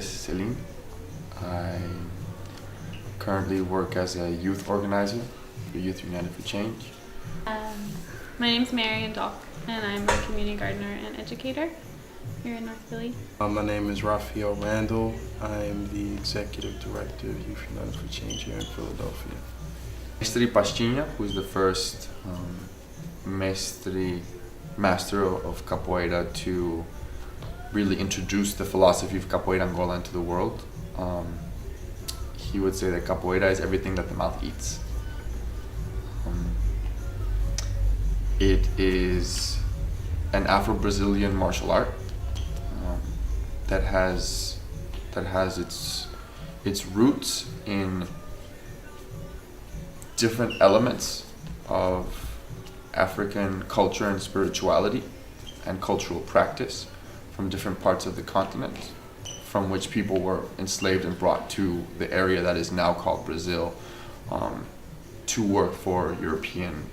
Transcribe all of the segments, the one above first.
is Celine. I currently work as a youth organizer for Youth United for Change. My name's Marion Dock, and I'm a community gardener and educator here in North Philly. My name is Raphael Randall. I am the Executive Director of Youth United for Change here in Philadelphia. Kristine Pastinha, who is the first master of capoeira to really introduce the philosophy of capoeira Angola into the world. He would say that capoeira is everything that the mouth eats. It is an Afro-Brazilian martial art that has its roots in different elements of African culture and spirituality and cultural practice from different parts of the continent, from which people were enslaved and brought to the area that is now called Brazil to work for European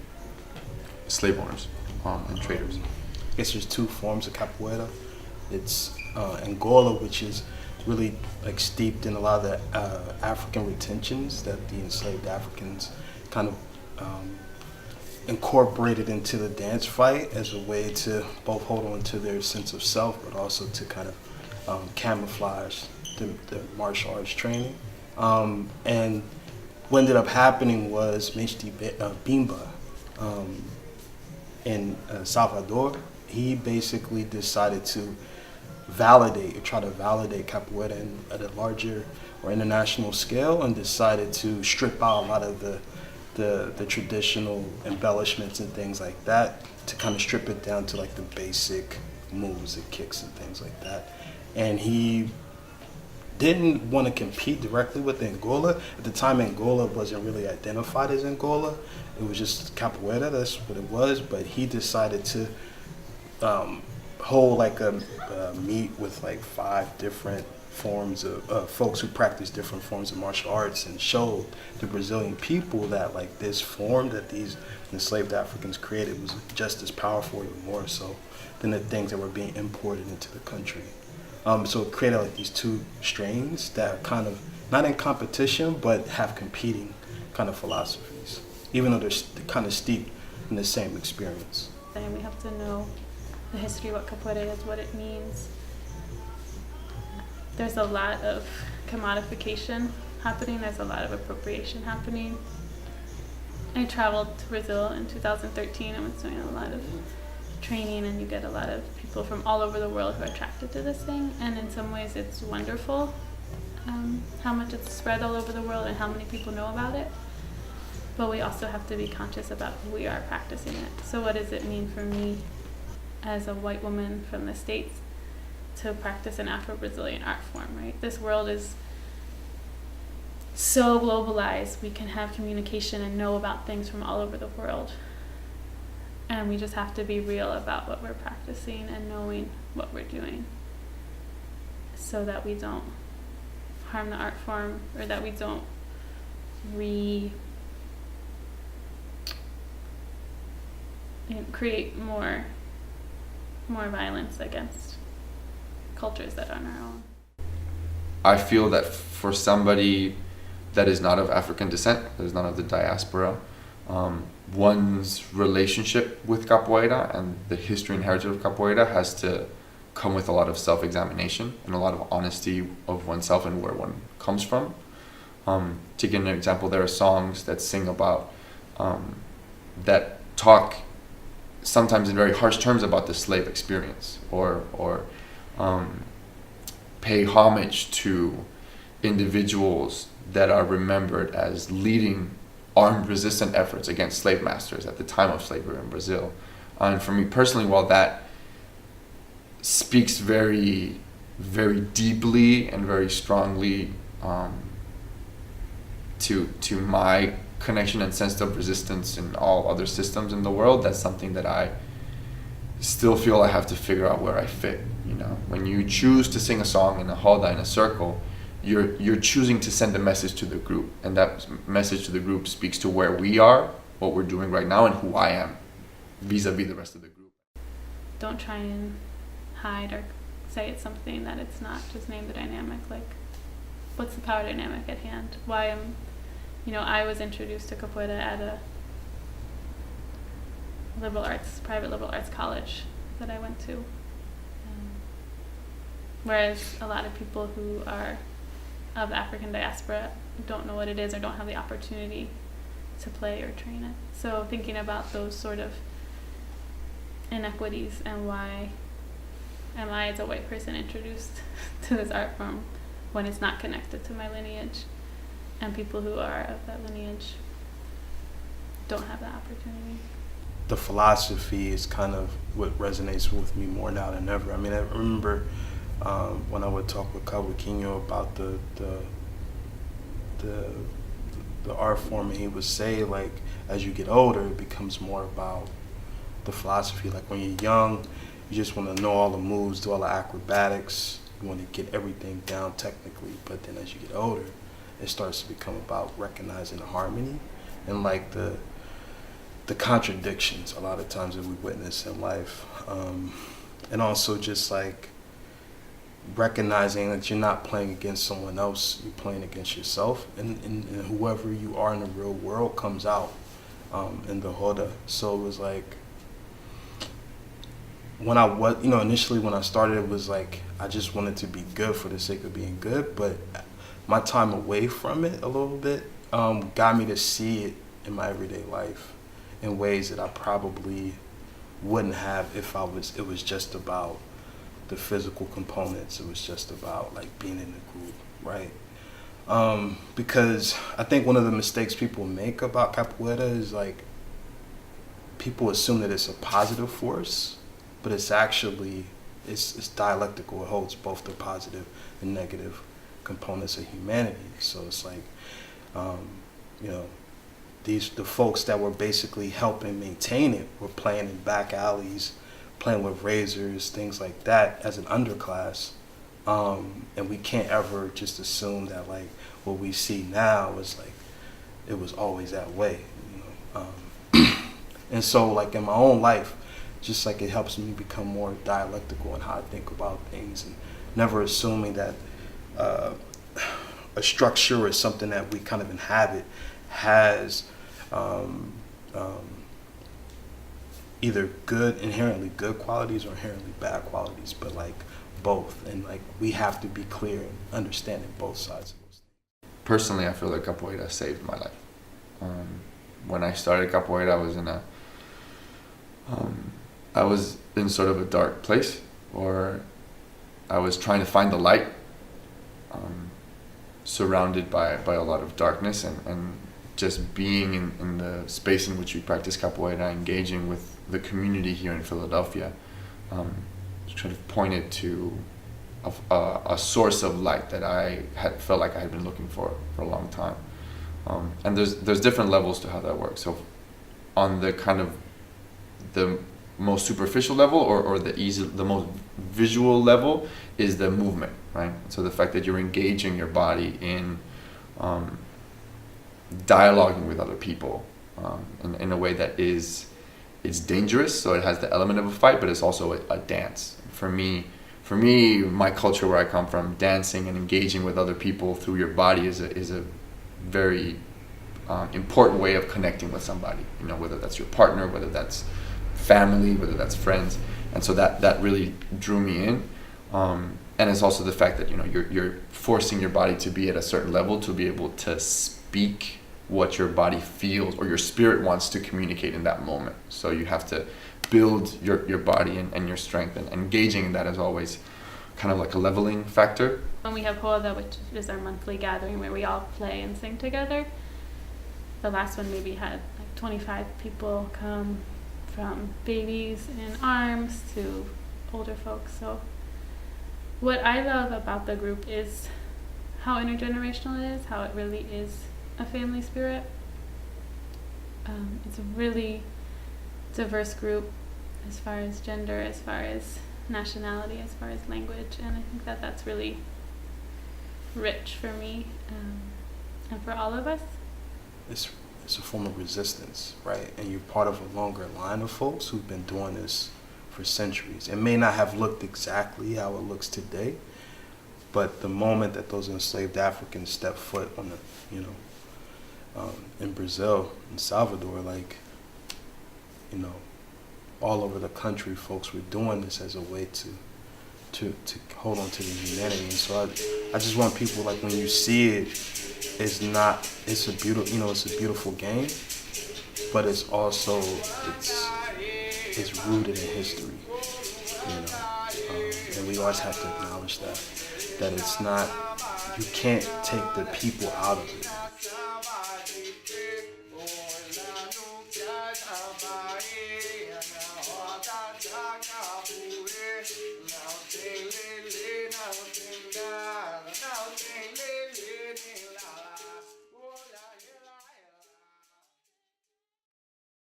slave owners and traders. I guess there's two forms of capoeira. It's Angola, which is really like steeped in a lot of the African retentions that the enslaved Africans kind of incorporated into the dance fight as a way to both hold on to their sense of self, but also to kind of camouflage the martial arts training. And what ended up happening was Meshti Bimba in Salvador, he basically decided to try to validate capoeira at a larger or international scale, and decided to strip out a lot of the traditional embellishments and things like that, to kind of strip it down to like the basic moves and kicks and things like that. And he didn't want to compete directly with Angola. At the time, Angola wasn't really identified as Angola. It was just capoeira, that's what it was. But he decided to hold like a meet with like 5 different forms of folks who practice different forms of martial arts, and showed the Brazilian people that like this form that these enslaved Africans created was just as powerful, even more so, than the things that were being imported into the country. So it created like these two strains that are kind of not in competition, but have competing kind of philosophies, even though they're kind of steeped in the same experience. And we have to know the history, what capoeira is, what it means. There's a lot of commodification happening, there's a lot of appropriation happening. I traveled to Brazil in 2013 and was doing a lot of training, and you get a lot of people from all over the world who are attracted to this thing, and in some ways it's wonderful how much it's spread all over the world and how many people know about it. But we also have to be conscious about who we are practicing it. So what does it mean for me as a white woman from the States to practice an Afro-Brazilian art form, right? This world is so globalized. We can have communication and know about things from all over the world. And we just have to be real about what we're practicing and knowing what we're doing, so that we don't harm the art form, or that we don't create more violence against cultures that aren't our own. I feel that for somebody that is not of African descent, that is not of the diaspora, one's relationship with capoeira and the history and heritage of capoeira has to come with a lot of self-examination and a lot of honesty of oneself and where one comes from. To give an example, there are songs that sing about, that talk sometimes in very harsh terms about the slave experience, or pay homage to individuals that are remembered as leading armed resistant efforts against slave masters at the time of slavery in Brazil. And for me personally, while that speaks very, very deeply and very strongly to my connection and sense of resistance in all other systems in the world, that's something that I still feel I have to figure out where I fit. You know, when you choose to sing a song in a roda, in a circle, you're choosing to send a message to the group, and that message to the group speaks to where we are, what we're doing right now, and who I am vis-a-vis the rest of the group. Don't try and hide or say it's something that it's not, just name the dynamic. Like, what's the power dynamic at hand? Why am, I was introduced to capoeira at a private liberal arts college that I went to. Whereas a lot of people who are of African diaspora don't know what it is or don't have the opportunity to play or train it. So thinking about those sort of inequities and why am I as a white person introduced to this art form when it's not connected to my lineage, and people who are of that lineage don't have that opportunity. The philosophy is kind of what resonates with me more now than ever. I mean, I remember when I would talk with Kawakinyo about the art form, and he would say, like, as you get older, it becomes more about the philosophy. Like, when you're young, you just want to know all the moves, do all the acrobatics, you want to get everything down technically. But then as you get older, it starts to become about recognizing the harmony and like the contradictions a lot of times that we witness in life, and also just like recognizing that you're not playing against someone else, you're playing against yourself, and whoever you are in the real world comes out in the Hoda. So it was like, when I was, initially when I started, it was like I just wanted to be good for the sake of being good, but my time away from it a little bit got me to see it in my everyday life in ways that I probably wouldn't have if it was just about the physical components. It was just about like being in the group, right? Because I think one of the mistakes people make about capoeira is like people assume that it's a positive force, but it's actually it's dialectical. It holds both the positive and negative components of humanity. So it's like the folks that were basically helping maintain it were playing in back alleys, playing with razors, things like that as an underclass. And we can't ever just assume that like what we see now is like it was always that way. And so like in my own life, just like it helps me become more dialectical in how I think about things, and never assuming that a structure is something that we kind of inhabit has either inherently good qualities or inherently bad qualities, but like both, and like we have to be clear in understanding both sides of those things. Personally, I feel like capoeira saved my life. When I started capoeira, I was in sort of a dark place, or I was trying to find the light, surrounded by a lot of darkness, and just being in the space in which we practice capoeira, engaging with the community here in Philadelphia, sort of pointed to a source of light that I had felt like I had been looking for a long time. And there's different levels to how that works. So on the kind of the most superficial level, or the most visual level, is the movement, right? So the fact that you're engaging your body in dialoguing with other people in a way that it's dangerous, so it has the element of a fight, but it's also a dance. For me, my culture where I come from, dancing and engaging with other people through your body is a very important way of connecting with somebody, whether that's your partner, whether that's family, whether that's friends. And so that really drew me in. And it's also the fact that you're forcing your body to be at a certain level to be able to speak what your body feels or your spirit wants to communicate in that moment. So you have to build your body and your strength, and engaging in that is always kind of like a leveling factor. When we have Roda, which is our monthly gathering where we all play and sing together, the last one maybe had like 25 people come, from babies in arms to older folks. So what I love about the group is how intergenerational it is, how it really is a family spirit. It's a really diverse group as far as gender, as far as nationality, as far as language, and I think that's really rich for me, and for all of us. It's a form of resistance, right? And you're part of a longer line of folks who've been doing this for centuries. It may not have looked exactly how it looks today, but the moment that those enslaved Africans stepped foot on the, in Brazil, in Salvador, like, all over the country, folks were doing this as a way to hold on to the humanity. And so I just want people, like, when you see it, it's a beautiful game, but it's also, it's rooted in history, and we always have to acknowledge that it's not, you can't take the people out of it.